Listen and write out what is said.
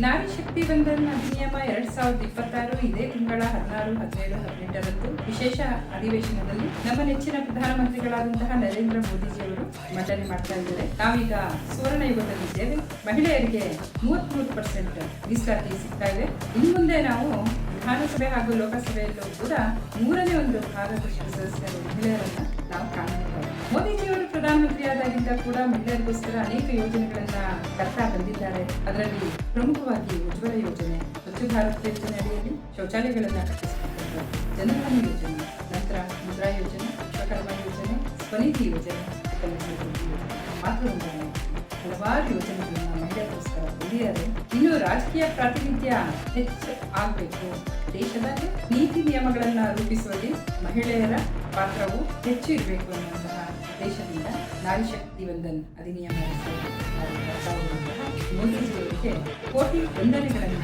ನಾರಿ ಶಕ್ತಿ ಬಂಧನ್ ಅಧಿನಿಯಮ 2026 ಇದೇ ತಿಂಗಳ 16, 17, 18ರಂದು ವಿಶೇಷ ಅಧಿವೇಶನದಲ್ಲಿ ನಮ್ಮ ನೆಚ್ಚಿನ ಪ್ರಧಾನಮಂತ್ರಿಗಳಾದಂತಹ ನರೇಂದ್ರ ಮೋದಿಜಿಯವರು ಮಂಡನೆ ಮಾಡ್ತಾ ಇದ್ದಾರೆ. ನಾವೀಗ ಸುವರ್ಣ ಯುಗದಲ್ಲಿದ್ದೇವೆ. ಮಹಿಳೆಯರಿಗೆ 33% ಮೀಸಲಾತಿ ಸಿಗ್ತಾ ಇದೆ. ಇನ್ನು ಮುಂದೆ ನಾವು ವಿಧಾನಸಭೆ ಹಾಗೂ ಲೋಕಸಭೆಯಲ್ಲೂ ಕೂಡ 3ನೇ ಒಂದು ಭಾಗದಷ್ಟು ಸದಸ್ಯರು ಮಹಿಳೆಯರನ್ನ ನಾವು ಕಾಣಬಹುದು. ಮೋದಿಜಿಯವರು ಪ್ರಧಾನಮಂತ್ರಿಯಾದಾಗಿಂದ ಕೂಡ ಮಹಿಳೆಯರಿಗೋಸ್ಕರ ಅನೇಕ ಯೋಜನೆಗಳನ್ನ ತರ್ತಾ ಬಂದಿದ್ದಾರೆ. ಅದರಲ್ಲಿ ಪ್ರಮುಖವಾಗಿ ಉಜ್ವಲ ಯೋಜನೆ, ಸ್ವಚ್ಛ ಭಾರತ ಯೋಜನೆ ಅಡಿಯಲ್ಲಿ ಶೌಚಾಲಯಗಳನ್ನ ಕಟ್ಟಿಸಿಕೊಟ್ಟಿದ್ದಾರೆ. ಜನಧನ ಯೋಜನೆ, ನಂತರ ಮುದ್ರಾ ಯೋಜನೆ, ವಿಶ್ವಕರ್ಮ ಯೋಜನೆ, ಸ್ವನಿಧಿ ಯೋಜನೆ, ಮಾತೃವಂದನೆ, ಹಲವಾರು ಯೋಜನೆಗಳನ್ನ ಮಹಿಳೆಯರಿಗೋಸ್ಕರ ತಂದಿದ್ದಾರೆ. ಇನ್ನು ರಾಜಕೀಯ ಪ್ರಾತಿನಿಧ್ಯ ಹೆಚ್ಚು ಆಗಬೇಕು. ದೇಶದಲ್ಲಿ ನೀತಿ ನಿಯಮಗಳನ್ನ ರೂಪಿಸುವಲ್ಲಿ ಮಹಿಳೆಯರ ಪಾತ್ರವು ಹೆಚ್ಚು ಇರಬೇಕು ಅನ್ನುವಂತಹ ಉದ್ದೇಶದಿಂದ ನಾರಿ ಶಕ್ತಿ ಬಂಧನ್ ಅಧಿನಿಯಮ ಮೋದಿಜಿಯವರಿಗೆ ಕೋಟಿ ವಂದನೆಗಳನ್ನು